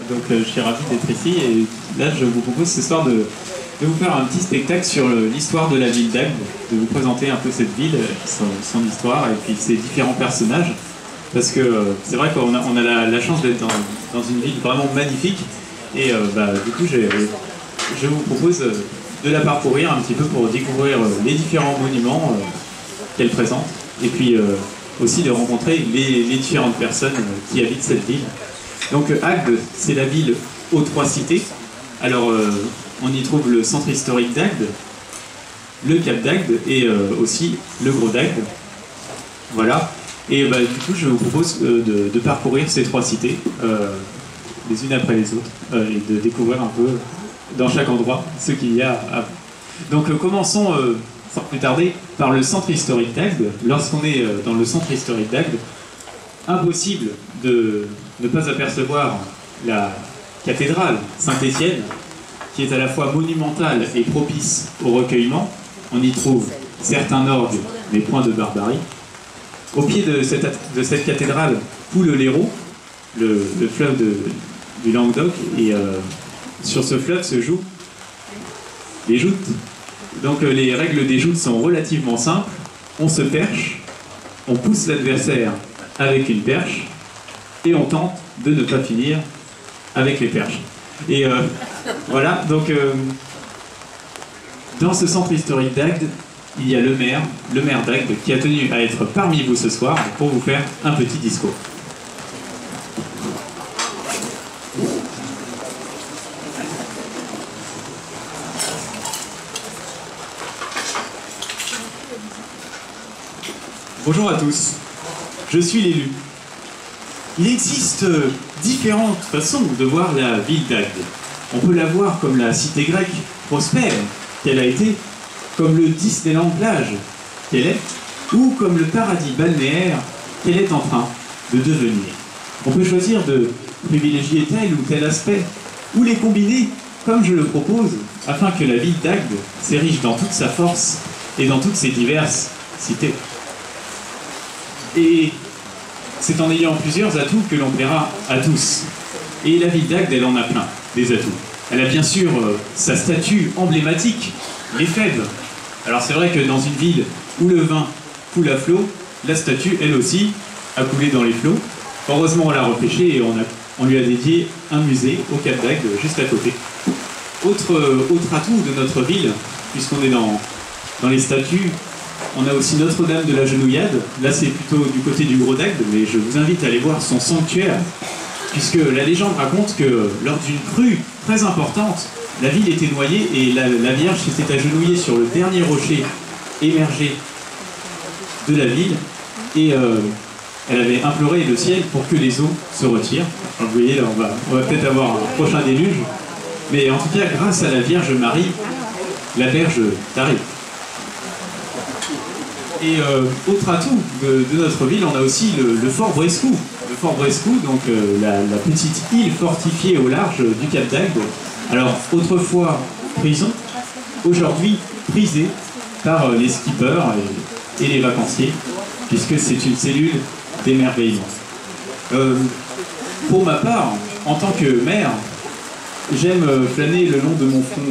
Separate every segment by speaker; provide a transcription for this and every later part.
Speaker 1: Donc je suis ravi d'être ici et là je vous propose ce soir de vous faire un petit spectacle sur l'histoire de la ville d'Agde, de vous présenter un peu cette ville, son histoire et puis ses différents personnages. Parce que c'est vrai qu'on a la chance d'être dans une ville vraiment magnifique et du coup je vous propose de la parcourir un petit peu pour découvrir les différents monuments qu'elle présente et puis aussi de rencontrer les différentes personnes qui habitent cette ville. Donc Agde, c'est la ville aux trois cités. Alors on y trouve le centre historique d'Agde, le Cap d'Agde et aussi le Gros d'Agde. Voilà. Et du coup je vous propose de parcourir ces trois cités les unes après les autres et de découvrir un peu dans chaque endroit ce qu'il y a à... Donc commençons sans plus tarder par le centre historique d'Agde. Lorsqu'on est dans le centre historique d'Agde, impossible de ne pas apercevoir la cathédrale Saint-Étienne, qui est à la fois monumentale et propice au recueillement. On y trouve certains orgues, mais point de barbarie. Au pied de cette cathédrale coule l'Hérault, le fleuve du Languedoc, et sur ce fleuve se jouent les joutes. Donc les règles des joutes sont relativement simples. On se perche, on pousse l'adversaire avec une perche, et on tente de ne pas finir avec les perches. Et voilà, donc dans ce centre historique d'Agde, il y a le maire d'Agde, qui a tenu à être parmi vous ce soir pour vous faire un petit discours. Bonjour à tous, je suis l'élu. Il existe différentes façons de voir la ville d'Agde. On peut la voir comme la cité grecque prospère qu'elle a été, comme le Disneyland plage qu'elle est, ou comme le paradis balnéaire qu'elle est en train de devenir. On peut choisir de privilégier tel ou tel aspect, ou les combiner comme je le propose, afin que la ville d'Agde s'érige dans toute sa force et dans toutes ses diverses cités. Et c'est en ayant plusieurs atouts que l'on plaira à tous. Et la ville d'Agde, elle en a plein, des atouts. Elle a bien sûr sa statue emblématique, l'Éphèbe. Alors c'est vrai que dans une ville où le vin coule à flot, la statue, elle aussi, a coulé dans les flots. Heureusement, on l'a repêchée et on lui a dédié un musée au Cap d'Agde, juste à côté. Autre atout de notre ville, puisqu'on est dans les statues, on a aussi Notre-Dame de la Genouillade. Là, c'est plutôt du côté du Gros d'Agde, mais je vous invite à aller voir son sanctuaire, puisque la légende raconte que lors d'une crue très importante, la ville était noyée et la Vierge s'était agenouillée sur le dernier rocher émergé de la ville et elle avait imploré le ciel pour que les eaux se retirent. Alors, vous voyez, là, on va peut-être avoir un prochain déluge, mais en tout cas, grâce à la Vierge Marie, la berge t'arrive. Et autre atout de notre ville, on a aussi le fort Brescou. Le fort Brescou, donc la petite île fortifiée au large du Cap d'Agde. Alors, autrefois prison, aujourd'hui prisée par les skippers et les vacanciers, puisque c'est une cellule d'émerveillement. Pour ma part, en tant que maire, j'aime flâner le long de mon front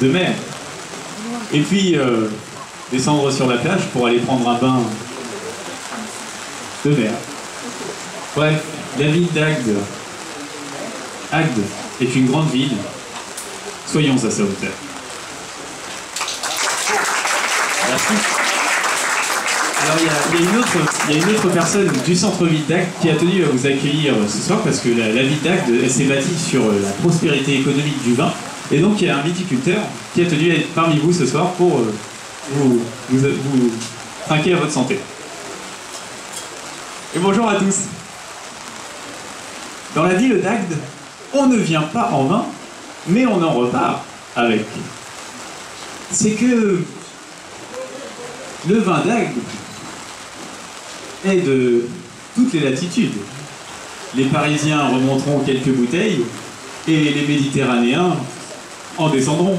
Speaker 1: de mer. Et puis descendre sur la plage pour aller prendre un bain de mer. Bref, la ville d'Agde. Agde est une grande ville. Soyons à sa hauteur. Merci. Alors il y a une autre personne du centre-ville d'Agde qui a tenu à vous accueillir ce soir parce que la ville d'Agde, elle s'est bâtie sur la prospérité économique du vin. Et donc il y a un viticulteur qui a tenu à être parmi vous ce soir pour vous trinquer à votre santé. Et bonjour à tous. Dans la ville d'Agde, on ne vient pas en vain, mais on en repart avec. C'est que le vin d'Agde est de toutes les latitudes. Les Parisiens remonteront quelques bouteilles et les Méditerranéens en descendront.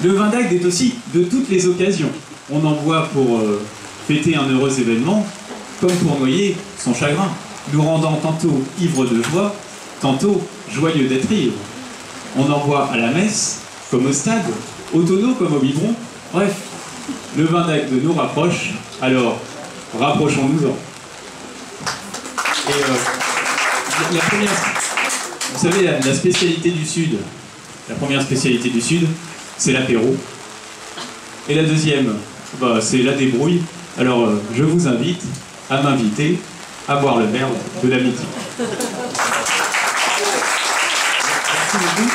Speaker 1: Le vin d'Agde est aussi de toutes les occasions. On en boit pour fêter un heureux événement, comme pour noyer son chagrin. nous rendant tantôt ivres de joie, tantôt joyeux d'être ivres. On envoie à la messe, comme au stade, au tonneau comme au biberon, bref, le vin d'Agde nous rapproche, alors rapprochons-nous-en. Et la première, vous savez, la spécialité du Sud, la première spécialité du Sud, c'est l'apéro. Et la deuxième, bah, c'est la débrouille. Alors je vous invite à m'inviter à boire le verre de l'amitié. Merci beaucoup.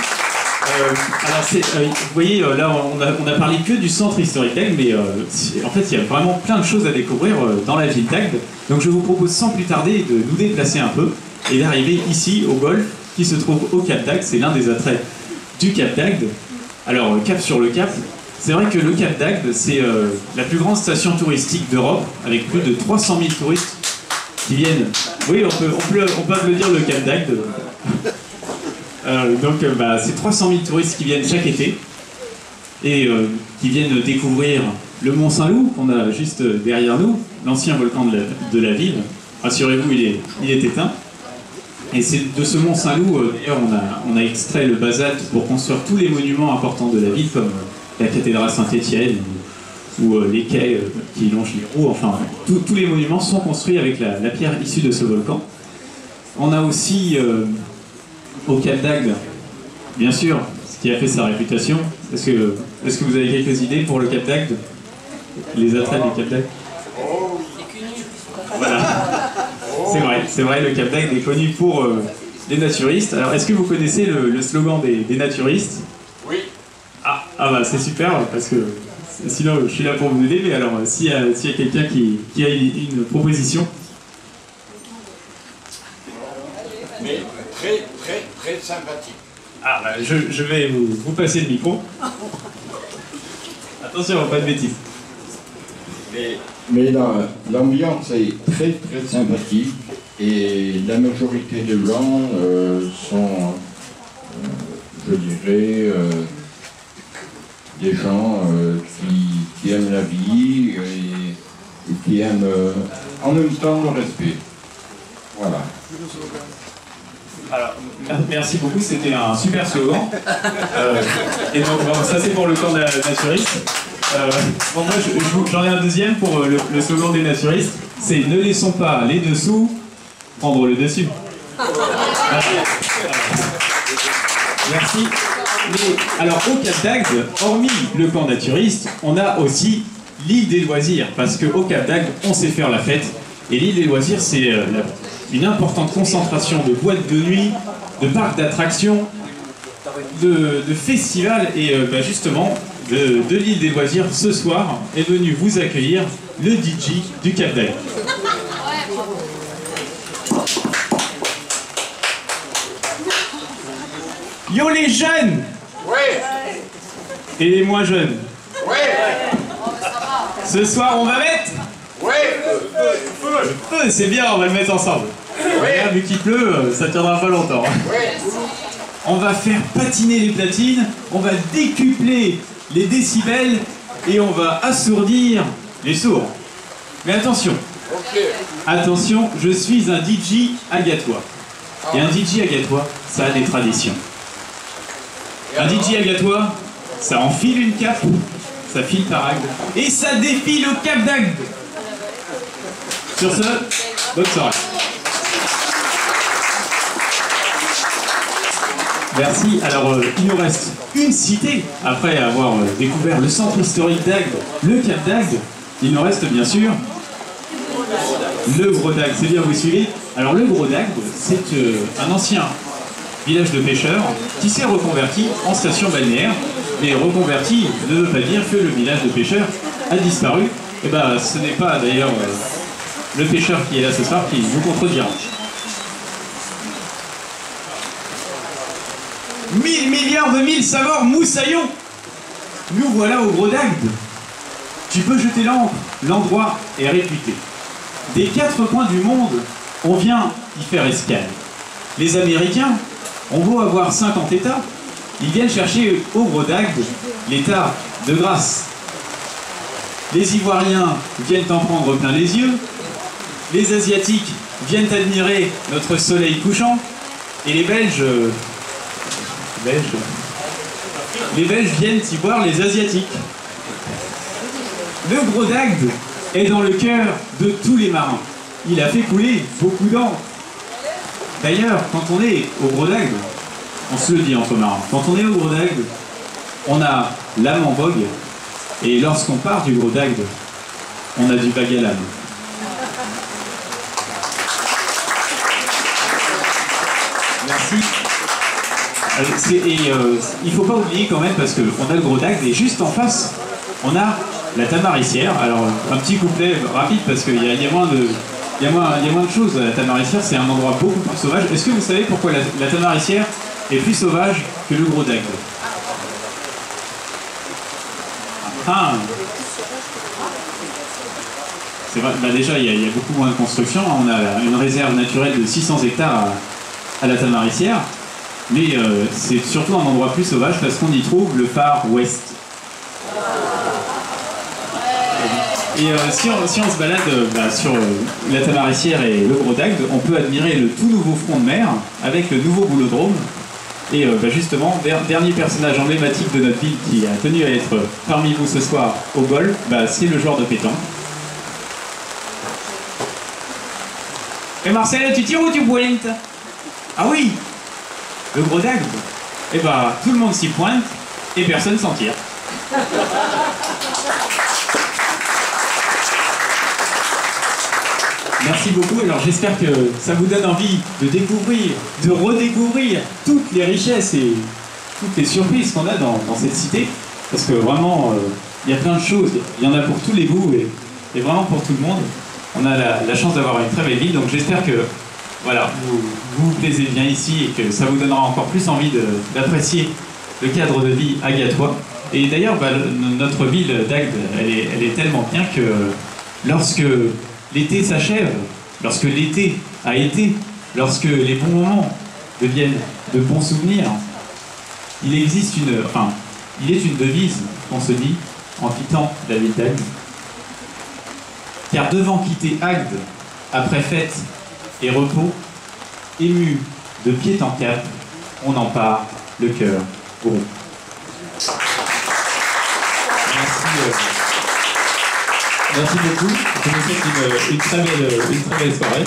Speaker 1: Alors vous voyez, là on a parlé que du centre historique d'Agde, mais en fait il y a vraiment plein de choses à découvrir dans la ville d'Agde. Donc je vous propose sans plus tarder de nous déplacer un peu et d'arriver ici au golf qui se trouve au Cap d'Agde. C'est l'un des attraits du Cap d'Agde. Alors cap sur le Cap, c'est vrai que le Cap d'Agde c'est la plus grande station touristique d'Europe avec plus de 300 000 touristes qui viennent. Oui, on peut applaudir le Cap d'Agde. C'est 300 000 touristes qui viennent chaque été et qui viennent découvrir le Mont Saint-Loup qu'on a juste derrière nous, l'ancien volcan de la ville. Rassurez-vous, il est éteint. Et c'est de ce Mont Saint-Loup, d'ailleurs, on a extrait le basalte pour construire tous les monuments importants de la ville, comme la cathédrale Saint-Étienne ou les quais qui longent les roues. Enfin, tous les monuments sont construits avec la pierre issue de ce volcan. On a aussi au Cap d'Agde, bien sûr, ce qui a fait sa réputation. Est-ce que vous avez quelques idées pour le Cap d'Agde? Les attraits du Cap d'Agde? Voilà. C'est vrai, le Cap d'Agde est connu pour les naturistes. Alors, est-ce que vous connaissez le slogan des naturistes?
Speaker 2: Oui.
Speaker 1: Ah bah c'est super, parce que sinon je suis là pour vous aider, mais alors s'il y a quelqu'un qui a une proposition.
Speaker 2: Mais très sympathique.
Speaker 1: Ah bah je vais vous passer le micro. Attention, pas de bêtises.
Speaker 2: Mais l'ambiance est très sympathique et la majorité des gens sont, je dirais, des gens qui aiment la vie et qui aiment en même temps le respect. Voilà.
Speaker 1: Alors, merci beaucoup, c'était un super slogan. Et donc, bon, ça c'est pour le camp naturiste. Bon, moi j'en ai un deuxième pour le slogan des naturistes. C'est « Ne laissons pas les dessous prendre le dessus ». Merci. Mais alors au Cap d'Agde, hormis le camp naturiste, on a aussi l'île des loisirs. Parce qu'au Cap d'Agde, on sait faire la fête. Et l'île des loisirs, c'est une importante concentration de boîtes de nuit, de parcs d'attractions, de festivals. Et justement, de l'île des loisirs, ce soir, est venu vous accueillir le DJ du Cap d'Agde. Yo les jeunes!
Speaker 2: Ouais.
Speaker 1: Et les moins jeunes.
Speaker 2: Ouais.
Speaker 1: Ce soir, on va mettre...
Speaker 2: Ouais.
Speaker 1: Le feu, c'est bien, on va le mettre ensemble.
Speaker 2: Ouais.
Speaker 1: Vu qu'il pleut, ça tiendra pas longtemps.
Speaker 2: Ouais.
Speaker 1: On va faire patiner les platines, on va décupler les décibels et on va assourdir les sourds. Mais attention, attention, je suis un DJ agatois. Et un DJ agatois, ça a des traditions. Un DJ agatois, ça enfile une cape, ça file par Agde, et ça défile au Cap d'Agde. Sur ce, bonne soirée. Merci. Alors, il nous reste une cité, après avoir découvert le centre historique d'Agde, le Cap d'Agde. Il nous reste bien sûr le Gros d'Agde. C'est bien, vous suivez? Alors, le Gros d'Agde, c'est un ancien village de pêcheurs qui s'est reconverti en station balnéaire. Mais reconverti ne veut pas dire que le village de pêcheurs a disparu. Et ben, ce n'est pas d'ailleurs le pêcheur qui est là ce soir qui vous contredira. 1000 milliards de mille saveurs moussaillons. Nous voilà au Gros d'Agde. Tu peux jeter l'ancre, l'endroit est réputé. Des 4 coins du monde, on vient y faire escale. Les Américains, on beau avoir 50 États, ils viennent chercher au Gros d'Agde l'État de grâce. Les Ivoiriens viennent en prendre plein les yeux, les Asiatiques viennent admirer notre soleil couchant, et les Belges viennent y voir les Asiatiques. Le Gros d'Agde est dans le cœur de tous les marins. Il a fait couler beaucoup d'encre. D'ailleurs, quand on est au Gros d'Agde, on se le dit entre marins, quand on est au Gros d'Agde, on a l'âme en vogue, et lorsqu'on part du Gros d'Agde, on a du vague à l'âme. Merci. Il ne faut pas oublier quand même, parce qu'on a le Gros d'Agde, et juste en face, on a la Tamaricière. Alors, un petit couplet rapide, parce qu'il y a moins de choses. La Tamaricière, c'est un endroit beaucoup plus sauvage. Est-ce que vous savez pourquoi la Tamaricière est plus sauvage que le Gros d'Agde? Ah. C'est vrai, bah déjà, il y a beaucoup moins de construction. On a une réserve naturelle de 600 hectares à la Tamaricière. Mais c'est surtout un endroit plus sauvage parce qu'on y trouve le phare ouest. Et si on se balade sur la Tamaricière et le Gros d'Agde, on peut admirer le tout nouveau front de mer avec le nouveau boulodrome. Et justement, dernier personnage emblématique de notre ville qui a tenu à être parmi vous ce soir au golf, c'est le joueur de pétanque. Et Marcel, tu tires ou tu pointes? Ah oui, le Gros d'Agde, tout le monde s'y pointe et personne s'en tire. Merci beaucoup, alors j'espère que ça vous donne envie de découvrir, de redécouvrir toutes les richesses et toutes les surprises qu'on a dans cette cité, parce que vraiment, il y a plein de choses, il y en a pour tous les goûts et vraiment pour tout le monde. On a la chance d'avoir une très belle ville, donc j'espère que voilà, vous vous plaisez bien ici et que ça vous donnera encore plus envie d'apprécier le cadre de vie agatois. Et d'ailleurs, notre ville d'Agde, elle est tellement bien que lorsque l'été s'achève, lorsque l'été a été, lorsque les bons moments deviennent de bons souvenirs, il est une devise qu'on se dit en quittant la ville d'Agde. Car devant quitter Agde, après fête et repos, ému de pied en cap, on en part le cœur gros. Merci beaucoup. Je vous souhaite une très belle soirée.